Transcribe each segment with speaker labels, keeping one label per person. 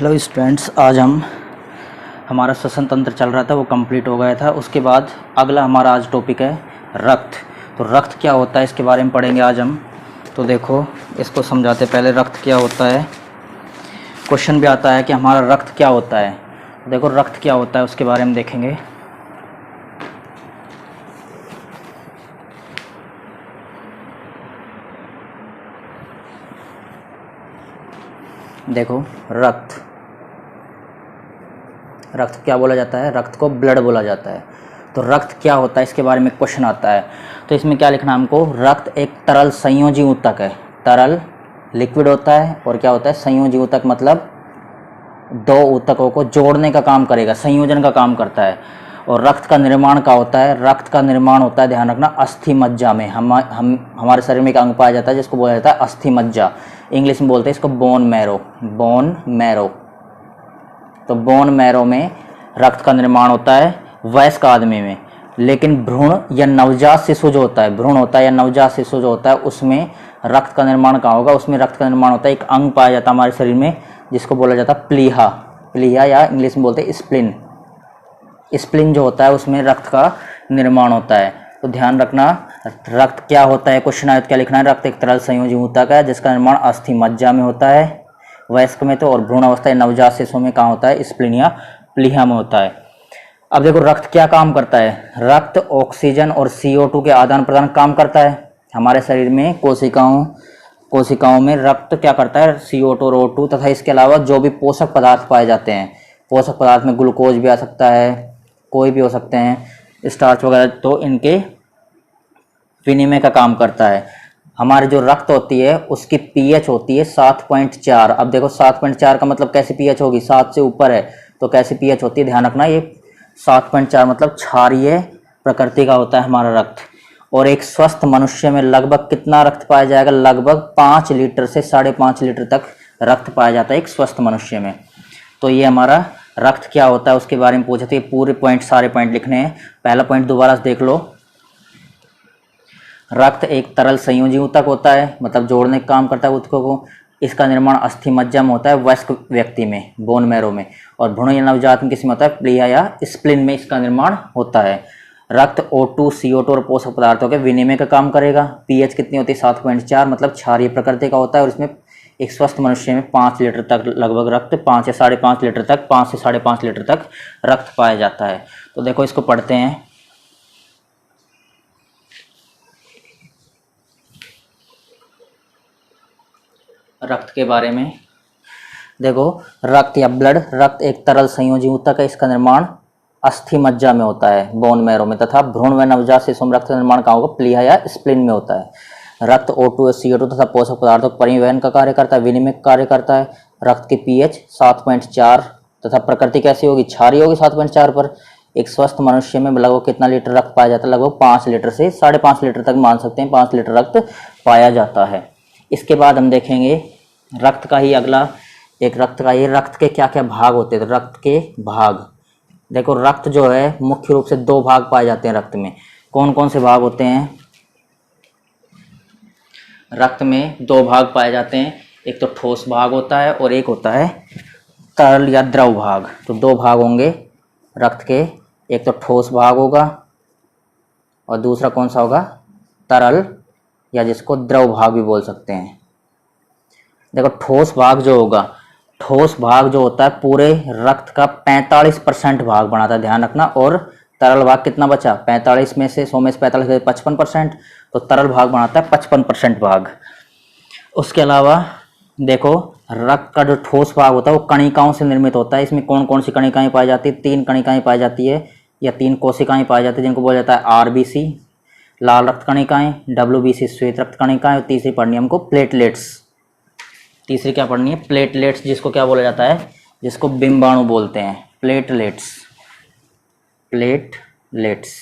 Speaker 1: Hello students, आज हम हमारा श्वसन तंत्र चल रहा था वो कंप्लीट हो गया था। उसके बाद अगला हमारा आज टॉपिक है रक्त। तो रक्त क्या होता है इसके बारे में पढ़ेंगे आज हम। तो देखो इसको समझाते पहले रक्त क्या होता है। क्वेश्चन भी आता है कि हमारा रक्त क्या होता है। देखो रक्त क्या होता है उसके बारे में देखेंगे। देखो रक्त क्या बोला जाता है? रक्त को ब्लड बोला जाता है। तो रक्त क्या होता है इसके बारे में क्वेश्चन आता है। तो इसमें क्या लिखना है हमको? रक्त एक तरल संयोजी ऊतक है। तरल लिक्विड होता है और क्या होता है? संयोजी ऊतक, मतलब दो ऊतकों को जोड़ने का काम करेगा, संयोजन का काम करता है। और रक्त का निर्माण क्या होता है? रक्त का निर्माण होता है, ध्यान रखना, अस्थि मज्जा में। हमारे शरीर में एक अंग पाया जाता है जिसको बोला जाता है अस्थि मज्जा। इंग्लिश में बोलते हैं इसको बोन मैरो। Bone marrow. तो बोन मैरो में रक्त का निर्माण होता है वयस्क आदमी में। लेकिन भ्रूण या नवजात शिशु जो होता है, भ्रूण होता है या नवजात शिशु जो होता है, उसमें रक्त का निर्माण कहाँ होगा? उसमें रक्त का निर्माण होता है, एक अंग पाया जाता है हमारे शरीर में जिसको बोला जाता है प्लीहा। प्लीहा या इंग्लिश में बोलते हैं स्प्लिन। स्प्लिन जो होता है उसमें रक्त का निर्माण होता है। तो ध्यान रखना, रक्त क्या होता है? क्वेश्चन आया तो क्या लिखना है? रक्त एक तरल संयोजी ऊतक है जिसका निर्माण अस्थि मज्जा में होता है वयस्क में, तो और भ्रूण अवस्था या नवजात शिशु में कहाँ होता है? स्प्लिन या प्लीहा में होता है। अब देखो रक्त क्या काम करता है। रक्त ऑक्सीजन और CO2 के आदान प्रदान काम करता है। हमारे शरीर में कोशिकाओं में रक्त क्या करता है? CO2 और O2 तथा इसके अलावा जो भी पोषक पदार्थ पाए जाते हैं, पोषक पदार्थ में ग्लूकोज भी आ सकता है, कोई भी हो सकते हैं, स्टार्च वगैरह, तो इनके विनिमय का काम करता है। हमारी जो रक्त होती है उसकी pH होती है 7.4। अब देखो 7.4 का मतलब कैसी pH होगी? 7 से ऊपर है तो कैसी pH होती है? ध्यान रखना, ये 7.4 मतलब क्षारीय प्रकृति का होता है हमारा रक्त। और एक स्वस्थ मनुष्य में लगभग कितना रक्त पाया जाएगा? लगभग 5 लीटर से 5.5 लीटर तक रक्त पाया जाता है एक स्वस्थ मनुष्य में। तो ये हमारा रक्त क्या होता है उसके बारे में पूछे थे। पूरे पॉइंट, सारे पॉइंट लिखने हैं। पहला पॉइंट दोबारा से देख लो। रक्त एक तरल संयोजी ऊतक होता है, मतलब जोड़ने का काम करता है ऊतकों को। इसका निर्माण अस्थि मज्जा में होता है वयस्क व्यक्ति में, बोन मैरो में। और भ्रूण या नवजात में किस में होता है? प्लीहा या स्प्लिन में इसका निर्माण होता है। रक्त O2, CO2 और पोषक पदार्थों के विनिमय का काम करेगा। pH कितनी होती है? 7.4, मतलब क्षारीय प्रकृति का होता है। और इसमें एक स्वस्थ मनुष्य में 5 लीटर तक लगभग रक्त, 5 से 5.5 लीटर तक, 5 से 5.5 लीटर तक रक्त पाया जाता है। तो देखो इसको पढ़ते हैं। रक्त के बारे में देखो, रक्त या ब्लड, रक्त एक तरल संयोजी ऊतक है। इसका निर्माण अस्थि मज्जा में होता है, बोन मैरो में, तथा भ्रूण व नवजात शिशु में रक्त का निर्माण कहाँ होगा? प्लीहा या स्प्लिन में होता है। रक्त O2 और CO2 तथा पोषक पदार्थों का परिवहन का कार्य करता है, विनिमय का कार्य करता है। रक्त की pH 7.4 तथा प्रकृति कैसी होगी? क्षारीय होगी 7.4 पर। एक स्वस्थ मनुष्य में लगभग कितना लीटर रक्त पाया जाता है? लगभग 5 लीटर से 5.5 लीटर तक मान सकते हैं, 5 लीटर रक्त पाया जाता है। इसके बाद हम देखेंगे रक्त का ही अगला एक रक्त का, ये रक्त के क्या क्या भाग होते हैं। तो रक्त के भाग देखो, रक्त जो है मुख्य रूप से 2 भाग पाए जाते हैं रक्त में। कौन कौन से भाग होते हैं? रक्त में 2 भाग पाए जाते हैं। एक तो ठोस भाग होता है और एक होता है तरल या द्रव भाग। तो 2 भाग होंगे रक्त के, एक तो ठोस भाग होगा और दूसरा कौन सा होगा? तरल, या जिसको द्रव भाग भी बोल सकते हैं। देखो ठोस भाग जो होगा, ठोस भाग जो होता है पूरे रक्त का 45% भाग बनाता है, ध्यान रखना। और तरल भाग कितना बचा? 45 में से 100 में से 45 55%, तो तरल भाग बनाता है 55% भाग। उसके अलावा देखो रक्त का जो ठोस भाग होता है वो कणिकाओं से निर्मित होता है। इसमें कौन कौन सी कणिकाएं पाई जाती है? 3 कणिकाएं पाई जाती है या 3 कोशिकाएं पाई जाती है जिनको बोला जाता है RBC लाल रक्त कणिकाएं, WBC श्वेत रक्त कणिकाएं, और तीसरी पढ़नी हमको प्लेटलेट्स। तीसरी क्या पढ़नी है? प्लेटलेट्स, जिसको क्या बोला जाता है? जिसको बिंबाणु बोलते हैं, प्लेटलेट्स। प्लेटलेट्स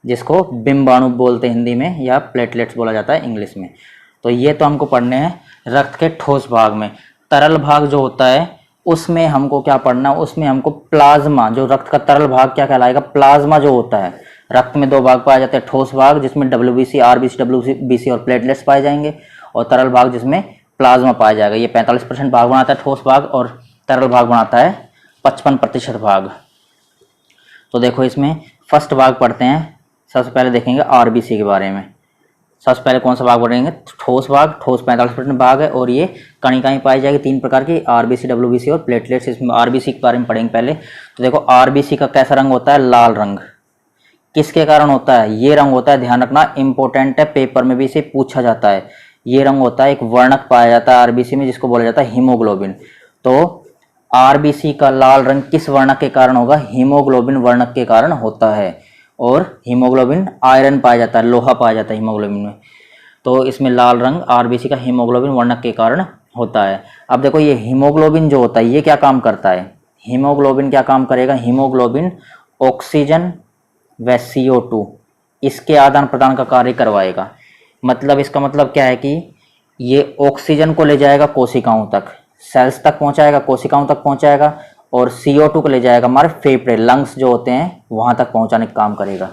Speaker 1: जिसको बिंबाणु बोलते हैं हिंदी में, या प्लेटलेट्स बोला जाता है इंग्लिश में। तो ये तो हमको पढ़ने हैं रक्त के ठोस भाग में। तरल भाग जो होता है उसमें हमको क्या पढ़ना? उसमें हमको प्लाज्मा, जो रक्त का तरल भाग क्या कहलाएगा? प्लाज्मा जो होता है। रक्त में 2 भाग पाए जाते हैं, ठोस भाग जिसमें WBC, RBC, WBC और प्लेटलेट्स पाए जाएंगे, और तरल भाग जिसमें प्लाज्मा पाया जाएगा। ये 45% भाग बनाता है ठोस भाग, और तरल भाग बनाता है 55% भाग। तो देखो इसमें फर्स्ट भाग पढ़ते हैं। सबसे पहले देखेंगे आरबीसी के बारे में। सबसे पहले कौन सा भाग पढ़ेंगे? ठोस भाग। ठोस 45% भाग है और ये कणिकाएं पाई जाएगी 3 प्रकार की, आरबीसी, डब्ल्यूबीसी और प्लेटलेट्स। इसमें आरबीसी के बारे में पढ़ेंगे पहले। तो देखो आरबीसी का कैसा रंग होता है? लाल रंग। किसके कारण होता है? ये रंग होता है, ध्यान रखना इंपॉर्टेंट है, पेपर में भी इसे पूछा जाता है। ये रंग होता है, एक वर्णक पाया जाता है आरबीसी में जिसको बोला जाता है हीमोग्लोबिन। तो आरबीसी का लाल रंग किस वर्णक के कारण होगा? हीमोग्लोबिन वर्णक के कारण होता है। और हीमोग्लोबिन आयरन पाया जाता है, लोहा पाया जाता है हीमोग्लोबिन में। तो इसमें लाल रंग आरबीसी का हीमोग्लोबिन वर्णक के कारण होता है। अब देखो ये हीमोग्लोबिन जो होता है ये क्या काम करता है? हीमोग्लोबिन क्या काम करेगा? हीमोग्लोबिन ऑक्सीजन व CO2 इसके आदान प्रदान का कार्य करवाएगा। मतलब इसका मतलब क्या है कि ये ऑक्सीजन को ले जाएगा कोशिकाओं तक, सेल्स तक पहुंचाएगा, कोशिकाओं तक पहुंचाएगा, और CO2 को ले जाएगा हमारे फेफड़े, लंग्स जो होते हैं वहां तक पहुंचाने का काम करेगा।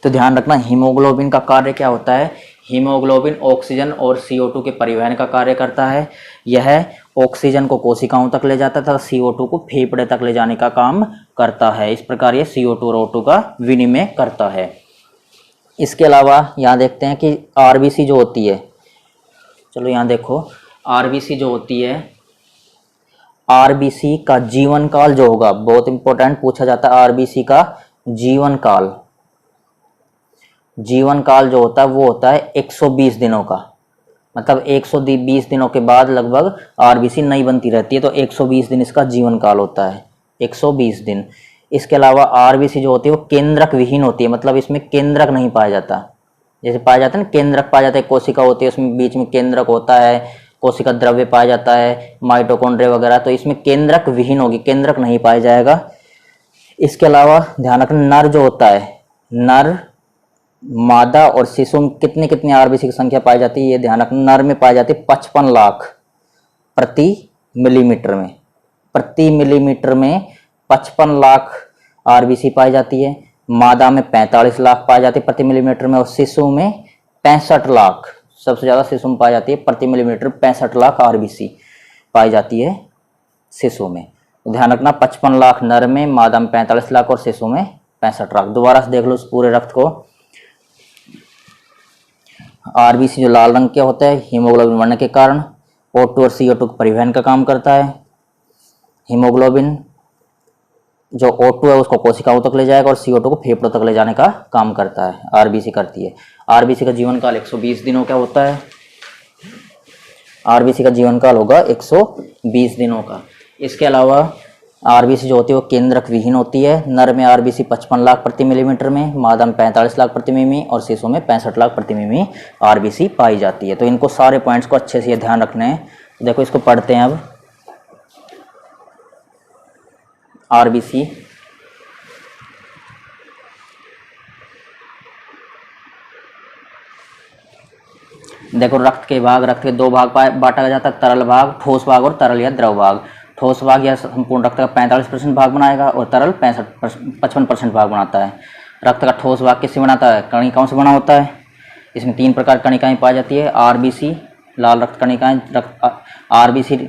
Speaker 1: तो ध्यान रखना हीमोग्लोबिन का कार्य क्या होता है? हीमोग्लोबिन ऑक्सीजन और CO2 के परिवहन का कार्य करता है। यह ऑक्सीजन को कोशिकाओं तक ले जाता था, CO2 को फेफड़े तक ले जाने का काम करता है। इस प्रकार ये CO2 और O2 का विनिमय करता है। इसके अलावा यहाँ देखते हैं कि आरबीसी जो होती है, चलो यहाँ देखो आरबीसी जो होती है, आरबीसी का जीवन काल जो होगा, बहुत इंपॉर्टेंट पूछा जाता है आरबीसी का जीवन काल। जीवन काल जो होता है वो होता है 120 दिनों का। मतलब 120 दिनों के बाद लगभग आरबीसी नई बनती रहती है, तो 120 दिन इसका जीवन काल होता है, 120 दिन। इसके अलावा आरबीसी जो होती है वो केंद्रक विहीन होती है, मतलब इसमें केंद्रक नहीं पाया जाता। जैसे पाया जाता है ना, केंद्रक पाया जाता है, कोशिका होती है उसमें बीच में केंद्रक होता है, कोशिका द्रव्य पाया जाता है, माइटोकॉन्ड्रिया वगैरह, तो इसमें केंद्रक विहीन होगी, केंद्रक नहीं पाया जाएगा। इसके अलावा ध्यान रखना नर जो होता है, नर, मादा और शिशु में कितनी कितनी आरबीसी की संख्या पाई जाती है ये ध्यान रखना। नर में पाई जाती है 55 लाख प्रति मिलीमीटर में, प्रति मिलीमीटर में 55 लाख आरबीसी पाई जाती है। मादा में 45 लाख पाई जाती है प्रति मिलीमीटर में, और शिशु में 65 लाख, सबसे ज़्यादा शिशु में पाई जाती है प्रति मिलीमीटर 65 लाख आरबीसी पाई जाती है शिशु में। तो ध्यान रखना 55 लाख नर में, मादा में 45 लाख और शिशु में 65 लाख। दोबारा से देख लो इस पूरे रक्त को। आरबीसी जो लाल रंग के होता है हीमोग्लोबिन बढ़ने के कारण, O2 और CO2 परिवहन का काम करता है। हीमोग्लोबिन जो O2 है उसको कोशिकाओं तक ले जाएगा और CO2 को फेफड़ों तक ले जाने का काम करता है, आरबीसी करती है। आरबीसी का जीवन काल 120 दिनों का होता है। आरबीसी का जीवन काल होगा 120 दिनों का। इसके अलावा आरबीसी जो होती है वो केंद्रक विहीन होती है। नर में आरबीसी 55 लाख प्रति मिलीमीटर में, मादा में 45 लाख प्रति मिमी और शिशु में 65 लाख प्रति मिमी आरबीसी पाई जाती है। तो इनको सारे पॉइंट्स को अच्छे से ध्यान रखने हैं। देखो इसको पढ़ते हैं अब। आरबीसी देखो रक्त के भाग, रक्त के 2 भाग बांटा जाता है, तरल भाग, ठोस भाग और तरल या द्रव भाग। ठोस भाग या संपूर्ण रक्त का 45% भाग बनाएगा और तरल 55% भाग बनाता है। रक्त का ठोस भाग किससे बनाता है? कणिकाओं से बना होता है। इसमें 3 प्रकार कणिकाएं पाई जाती है, आरबीसी लाल रक्त कणिकाएं, आरबीसी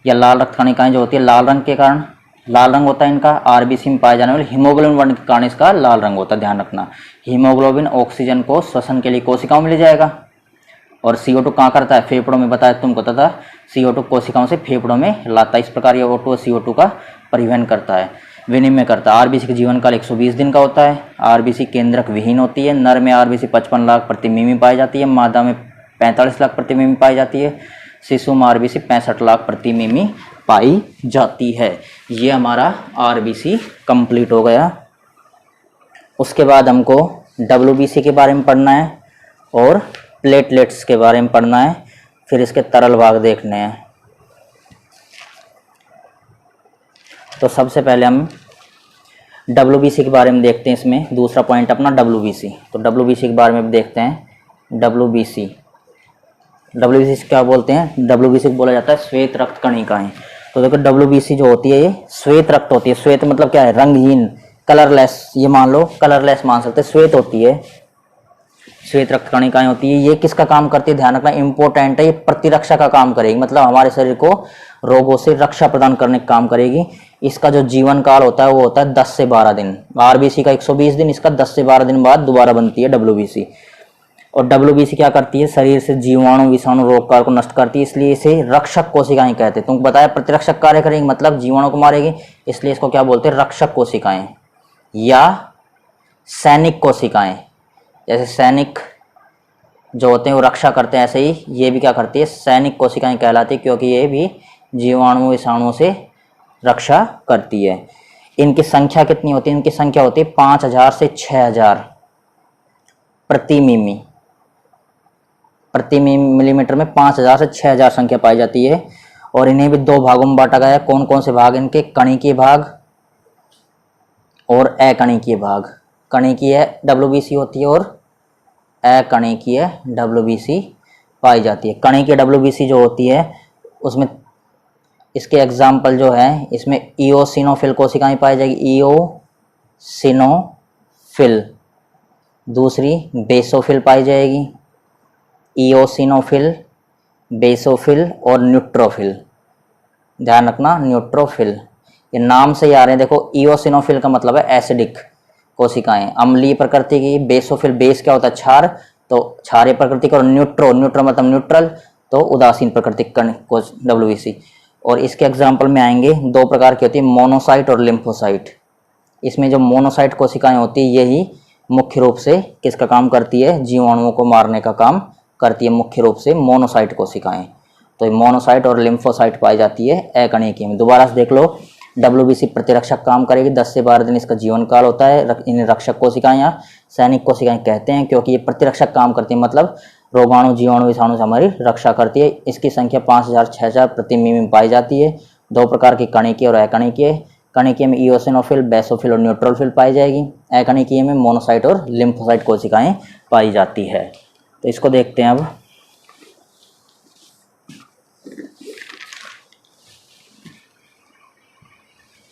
Speaker 1: या लाल रक्त कणिकाएं जो होती है लाल रंग के कारण लाल रंग होता है इनका। आरबीसी में पाए जाने वाले हीमोग्लोबिन वर्ण के कारण इसका लाल रंग होता है, ध्यान रखना। हीमोग्लोबिन ऑक्सीजन को श्वसन के लिए कोशिकाओं में ले जाएगा, और CO2 कहाँ करता है? फेफड़ों में, बताया तुमको था। CO2 कोशिकाओं से फेफड़ों में लाता है। इस प्रकार ये O2 और CO2 का परिवहन करता है, विनिमय करता है। आरबीसी का जीवन काल 120 दिन का होता है। आरबीसी केंद्रक विहीन होती है। नर में आरबीसी 55 लाख प्रति मिमी पाई जाती है, मादा में 45 लाख प्रति मिमी पाई जाती है, शिशु में आरबीसी 65 लाख प्रति मिमी पाई जाती है। ये हमारा आरबीसी कंप्लीट हो गया। उसके बाद हमको WBC के बारे में पढ़ना है और प्लेटलेट्स के बारे में पढ़ना है, फिर इसके तरल भाग देखने हैं। तो सबसे पहले हम WBC के बारे में देखते हैं। इसमें दूसरा पॉइंट अपना WBC। तो WBC के बारे में देखते हैं। WBC क्या बोलते हैं? WBC को बोला जाता है श्वेत रक्त कणिकाएं। तो देखो WBC जो होती है ये श्वेत रक्त होती है। श्वेत मतलब क्या है? रंगहीन, कलरलेस। ये मान लो कलरलेस मान सकते हैं, श्वेत होती है। श्वेत रक्त कणिकाएं होती है, ये किसका काम करती है, ध्यान रखना इंपॉर्टेंट है, ये प्रतिरक्षा का काम करेगी, मतलब हमारे शरीर को रोगों से रक्षा प्रदान करने का काम करेगी। इसका जो जीवन काल होता है वो होता है 10 से 12 दिन। आरबीसी का 120 दिन, इसका 10 से 12 दिन बाद दोबारा बनती है डब्ल्यूबीसी। और डब्ल्यूबीसी क्या करती है, शरीर से जीवाणु विषाणु रोगकार को नष्ट करती है, इसलिए इसे रक्षक कोशिकाएं कहते हैं। तुमको बताया प्रतिरक्षक कार्य करेगी मतलब जीवाणु को मारेगी, इसलिए इसको क्या बोलते हैं, रक्षक कोशिकाएं या सैनिक कोशिकाएं। जैसे सैनिक जो होते हैं वो रक्षा करते हैं, ऐसे ही ये भी क्या करती है, सैनिक कोशिकाएं कहलाती है, क्योंकि ये भी जीवाणु विषाणु से रक्षा करती है। इनकी संख्या कितनी होती है, इनकी संख्या होती है 5000 से 6000 प्रति मिमी, प्रति मिलीमीटर में 5000 से 6000 संख्या पाई जाती है। और इन्हें भी दो भागों में बांटा गया है। कौन कौन से भाग, इनके कणिकीय भाग और अकणिकीय भाग। कणिकीय डब्ल्यूबीसी होती है और अकणिकीय डब्ल्यूबीसी पाई जाती है। कणिकीय डब्ल्यूबीसी जो होती है उसमें इसके एग्जाम्पल जो है, इसमें इओसिनोफिल कोशिकाएं पाई जाएगी, इओसिनोफिल। दूसरी बेसोफिल पाई जाएगी, इओसिनोफिल, बेसोफिल और न्यूट्रोफिल। ध्यान रखना न्यूट्रोफिल, ये नाम से ही आ रहे हैं। देखो इओसिनोफिल का मतलब है एसिडिक कोशिकाएं, अम्लीय प्रकृति की। बेसोफिल, बेस क्या होता है, क्षार, तो क्षारीय प्रकृति का। और न्यूट्रो, न्यूट्रो मतलब न्यूट्रल, तो उदासीन प्रकृति कोश डब्ल्यूबीसी। और इसके एग्जाम्पल में आएंगे, दो प्रकार की होती है, मोनोसाइट और लिम्फोसाइट। इसमें जो मोनोसाइट कोशिकाएं होती है यही मुख्य रूप से किसका काम करती है, जीवाणुओं को मारने का काम करती है, मुख्य रूप से मोनोसाइट कोशिकाएं। तो मोनोसाइट और लिम्फोसाइट पाई जाती है अकणिकीय में। दोबारा से देख लो, डब्ल्यूबीसी प्रतिरक्षक काम करेगी, 10 से 12 दिन इसका जीवन काल होता है। इन्हें रक्षक कोशिकाएं या सैनिक कोशिकाएं कहते हैं, क्योंकि ये प्रतिरक्षक काम करती है, मतलब रोगाणु जीवाणु विषाणु से हमारी रक्षा करती है। इसकी संख्या 5000 6000 प्रति मिमी में पाई जाती है। दो प्रकार की कणिकीय और अकणिकीय। कणिकीय में इओसिनोफिल, बेसोफिल और न्यूट्रोफिल पाई जाएगी। अकणिकीय में मोनोसाइट और लिम्फोसाइट कोशिकाएं पाई जाती है। तो इसको देखते हैं अब।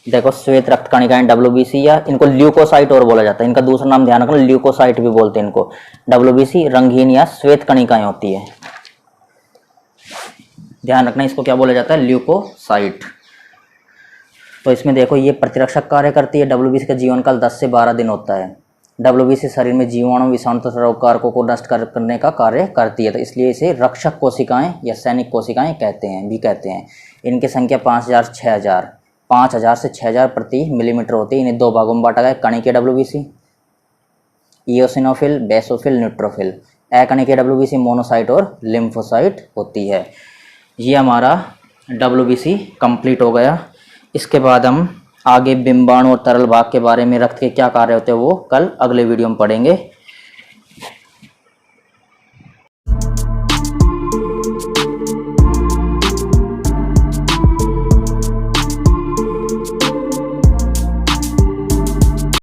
Speaker 1: देखो श्वेत रक्त कणिकाएं डब्ल्यूबीसी, या इनको ल्यूकोसाइट और बोला जाता है, इनका दूसरा नाम ध्यान रखना ल्यूकोसाइट भी बोलते हैं इनको। डब्ल्यूबीसी रंगीन या श्वेत कणिकाएं होती है, ध्यान रखना इसको क्या बोला जाता है, ल्यूकोसाइट। तो इसमें देखो ये प्रतिरक्षक कार्य करती है। डब्ल्यूबीसी का जीवन काल 10 से 12 दिन होता है। डब्ल्यूबीसी शरीर में जीवाणु विषाणु तथा रोगकारकों को नष्ट करने का कार्य करती है, तो इसलिए इसे रक्षक कोशिकाएं या सैनिक कोशिकाएं कहते हैं। इनकी संख्या 5000 से 6000 प्रति मिलीमीटर होती है। इन्हें दो भागों में बांटा गया, कणिकीय डब्ल्यूबीसी, इओसिनोफिल, बेसोफिल, न्यूट्रोफिल। अकणिकीय डब्ल्यूबीसी मोनोसाइट और लिम्फोसाइट होती है। ये हमारा डब्ल्यूबीसी कंप्लीट हो गया। इसके बाद हम आगे बिंबाणु और तरल भाग के बारे में, रक्त के क्या कार्य होते हैं, वो कल अगले वीडियो में पढ़ेंगे।